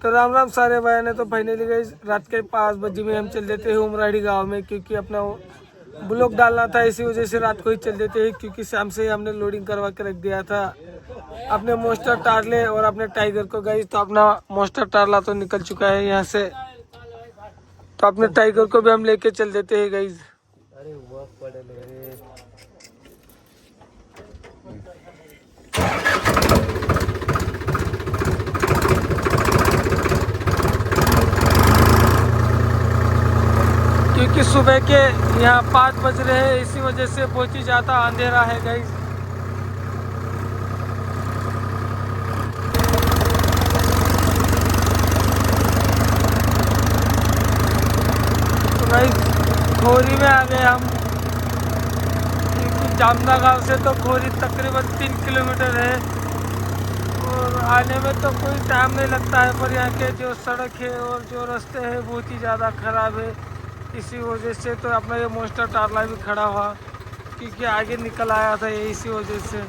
तो राम राम सारे भाई ने। तो फाइनली गई रात के 5 बजे में हम चल देते हैं उमराड़ी गांव में, क्योंकि अपना ब्लॉक डालना था। इसी वजह से रात को ही चल देते हैं, क्योंकि शाम से ही हमने लोडिंग करवा के रख दिया था अपने मोस्टर टारले और अपने टाइगर को। गई तो अपना मोस्टर टारला तो निकल चुका है यहाँ से, तो अपने टाइगर को भी हम लेके चल देते हैं गई। अरे वो क्योंकि सुबह के यहाँ 5 बज रहे हैं, इसी वजह से बहुत ही ज़्यादा अंधेरा है गाइस। तो गाइस खोरी में आ गए हम, क्योंकि जामदा गांव से तो खोरी तकरीबन 3 किलोमीटर है और आने में तो कोई टाइम नहीं लगता है। पर यहाँ के जो सड़क है और जो रास्ते हैं बहुत ही ज़्यादा ख़राब है। इसी वजह से तो अपना ये मोस्टर टारला भी खड़ा हुआ, क्योंकि आगे निकल आया था ये, इसी वजह से।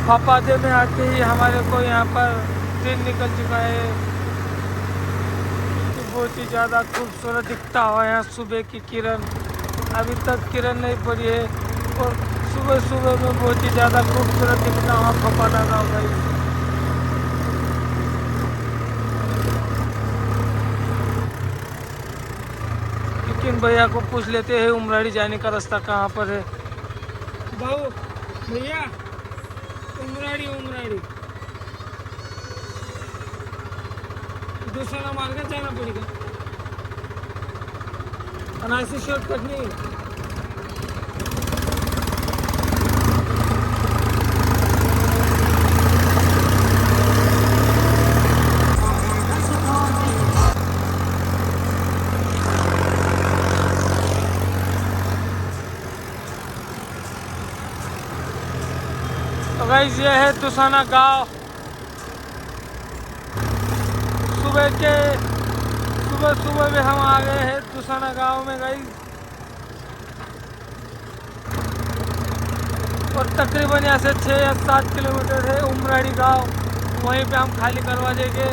फापादे में आते ही हमारे को यहाँ पर दिन निकल चुका है। बहुत ही ज़्यादा खूबसूरत दिखता हुआ यहाँ सुबह की किरण। अभी तक किरण नहीं पड़ी है और सुबह सुबह में बहुत ही ज़्यादा खूबसूरत दिखता हुआ फापादा गाँव भाई। लेकिन भैया को पूछ लेते हैं उमराड़ी जाने का रास्ता कहाँ पर है। भाऊ भैया, उमराड़ी दूसरा मार्ग जाना पड़ेगा, अनासी शॉर्टकट नहीं। तो गाइस ये है दुसाना गांव। सुबह में हम आ गए हैं दुसाना गांव में गाइस, और तकरीबन यहाँ से 6 या 7 किलोमीटर है उमराड़ी गांव। वहीं पे हम खाली करवा देंगे।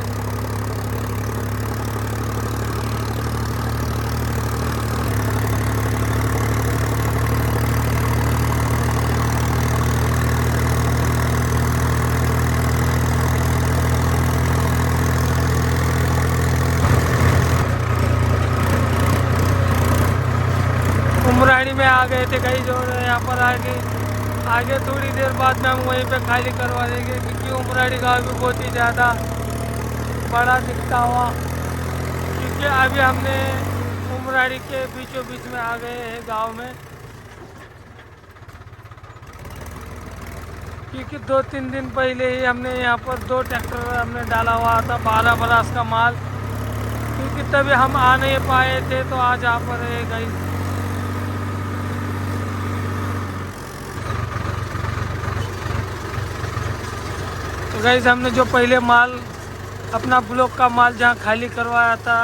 उमराड़ी में आ गए थे कहीं जो यहाँ पर आगे थोड़ी देर बाद में हम वहीं पे खाली करवा देंगे, क्योंकि उमराड़ी गांव भी बहुत ही ज़्यादा बड़ा दिखता हुआ। क्योंकि अभी हमने उमराड़ी के बीचों बीच में आ गए हैं गांव में, क्योंकि 2-3 दिन पहले ही हमने यहाँ पर 2 ट्रैक्टर हमने डाला हुआ था 12 बरस का माल, क्योंकि तभी हम आ नहीं पाए थे। तो आज यहाँ पर है गई। तो गाइस हमने जो पहले माल अपना ब्लॉक का माल जहाँ खाली करवाया था,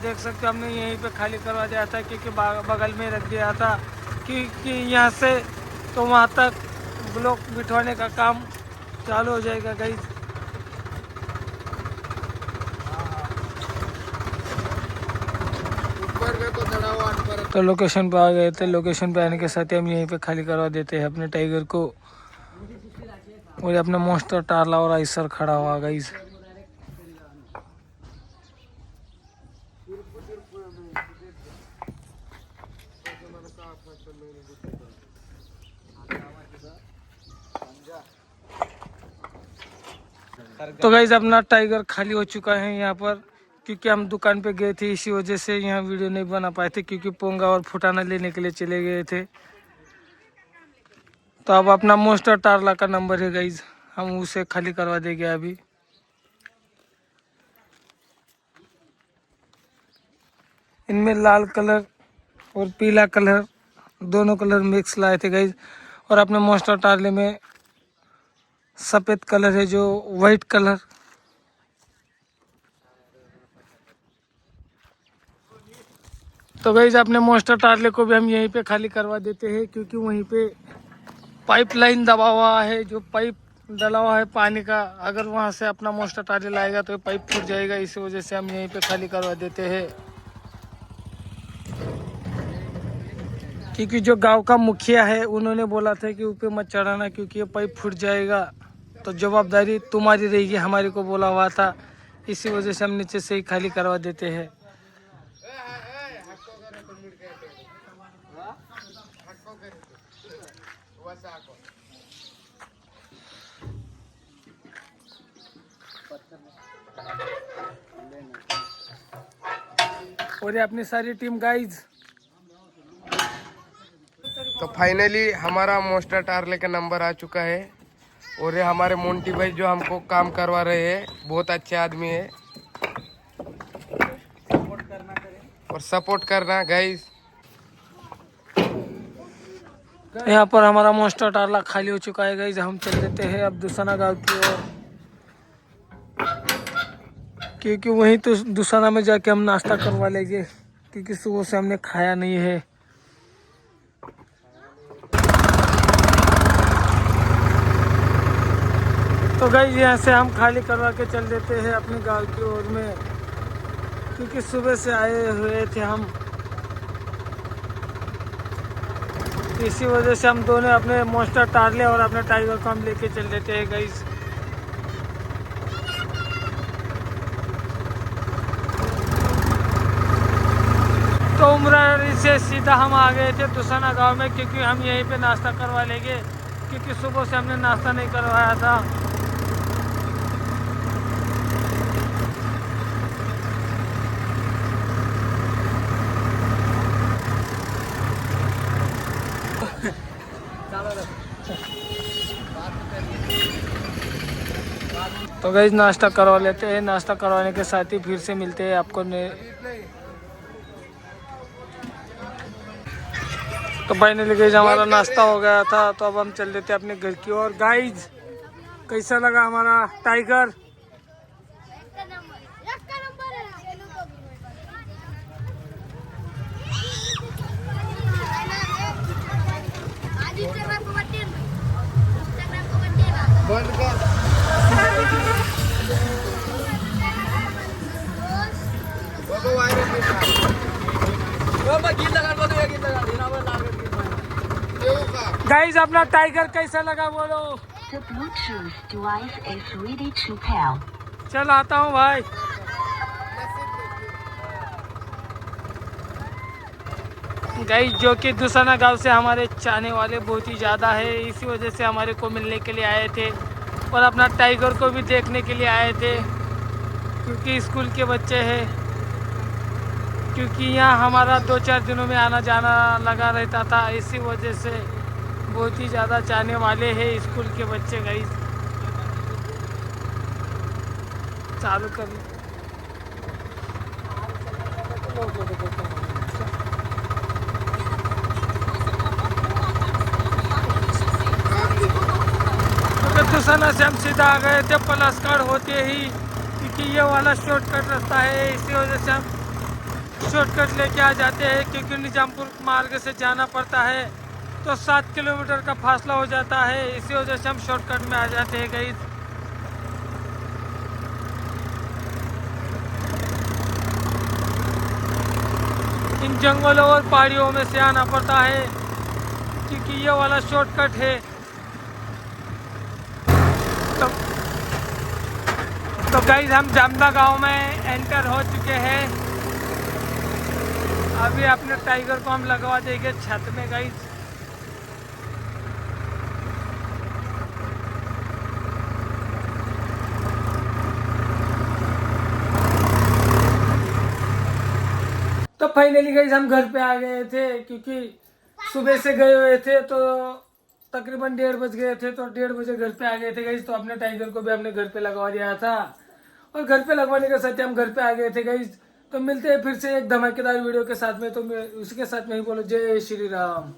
देख सकते हो हमने यहीं पे खाली करवा दिया था, क्योंकि बगल में रख दिया था, क्योंकि यहाँ से तो वहाँ तक ब्लॉक बिठवाने का काम चालू हो जाएगा गाइस। तो लोकेशन पे आ गए थे। लोकेशन पे आने के साथ ही हम यहीं पे खाली करवा देते हैं अपने टाइगर को, और अपना मोस्टर टारला और आइसर खड़ा हुआ गाइस। तो गाइस अपना टाइगर खाली हो चुका है यहाँ पर, क्योंकि हम दुकान पे गए थे, इसी वजह से यहाँ वीडियो नहीं बना पाए थे, क्योंकि पोंगा और फुटाना लेने के लिए चले गए थे। तो अब अपना मोस्टर टारला का नंबर है गाइस, हम उसे खाली करवा देंगे अभी। इनमें लाल कलर और पीला कलर, दोनों कलर मिक्स लाए थे गाइज। और अपने मॉन्स्टर टार्ले में सफ़ेद कलर है, जो वाइट कलर। तो गाइज अपने मॉन्स्टर टार्ले को भी हम यहीं पे खाली करवा देते हैं, क्योंकि वहीं पे पाइपलाइन दबा हुआ है, जो पाइप डला हुआ है पानी का। अगर वहां से अपना मॉन्स्टर टार्ले लाएगा तो पाइप फूट जाएगा, इसी वजह से हम यहीं पे खाली करवा देते हैं। क्योंकि जो गांव का मुखिया है उन्होंने बोला था कि ऊपर मत चढ़ाना, क्योंकि ये पाइप फूट जाएगा, तो जवाबदारी तुम्हारी रहेगी, हमारे को बोला हुआ था। इसी वजह से हम नीचे से ही खाली करवा देते हैं। और ये अपनी सारी टीम गाइज। तो फाइनली हमारा मॉन्स्टर टार्ले का नंबर आ चुका है। और ये हमारे मोंटी भाई जो हमको काम करवा रहे हैं, बहुत अच्छे आदमी है। और सपोर्ट करना गाइस। यहाँ पर हमारा मॉन्स्टर टार्ला खाली हो चुका है गाइज। हम चल देते हैं अब दुसाना गांव की ओर, क्योंकि वहीं तो दुसाना में जाके हम नाश्ता करवा लेंगे, क्योंकि सुबह से हमने खाया नहीं है। तो गाइस यहाँ से हम खाली करवा के चल देते हैं अपने गांव की ओर में, क्योंकि सुबह से आए हुए थे हम। इसी वजह से हम दोनों अपने मॉन्स्टर टार्ले और अपने टाइगर को हम लेके चल देते हैं गाइस। तो उमरारी से सीधा हम आ गए थे दुसाना गांव में, क्योंकि हम यहीं पे नाश्ता करवा लेंगे, क्योंकि सुबह से हमने नाश्ता नहीं करवाया था। तो गाइस नाश्ता करवा लेते हैं, नाश्ता करवाने के साथ ही फिर से मिलते हैं आपको। तो फाइनली गाइस हमारा नाश्ता हो गया था, तो अब हम चल देते हैं अपने घर की ओर। गाइस कैसा लगा हमारा टाइगर? गाइस अपना टाइगर कैसा लगा बोलो। The Bluetooth device is ready to pair. चल आता हूँ भाई। गाइस जो कि दुसाना गांव से हमारे चाहने वाले बहुत ही ज़्यादा है, इसी वजह से हमारे को मिलने के लिए आए थे और अपना टाइगर को भी देखने के लिए आए थे, क्योंकि स्कूल के बच्चे हैं। क्योंकि यहाँ हमारा 2-4 दिनों में आना जाना लगा रहता था, इसी वजह से बहुत ही ज़्यादा चाहने वाले हैं स्कूल के बच्चे। गाइस चालू कर दुसाना से हम सीधा आ गए थे पलासगढ़ होते ही, क्योंकि ये वाला शॉर्टकट रास्ता है, इसी वजह से हम शॉर्टकट लेके आ जाते हैं। क्योंकि निजामपुर मार्ग से जाना पड़ता है तो 7 किलोमीटर का फासला हो जाता है, इसी वजह से हम शॉर्टकट में आ जाते हैं गाइस। इन जंगलों और पहाड़ियों में से आना पड़ता है, क्योंकि ये वाला शॉर्टकट है। तो गाइस हम जामदा गांव में एंटर हो चुके हैं। अभी अपने टाइगर को हम लगवा देंगे छत में गाइस। तो फाइनली गाइस हम घर पे आ गए थे, क्योंकि सुबह से गए हुए थे तो तकरीबन 1:30 बज गए थे, तो 1:30 बजे घर पे आ गए थे गाइस। तो अपने टाइगर को भी हमने घर पे लगवा दिया था, और घर पे लगवाने के साथ हम घर पे आ गए थे गाइस। तो मिलते हैं फिर से एक धमाकेदार वीडियो के साथ में। तो मैं उसी के साथ में ही बोलो जय श्री राम।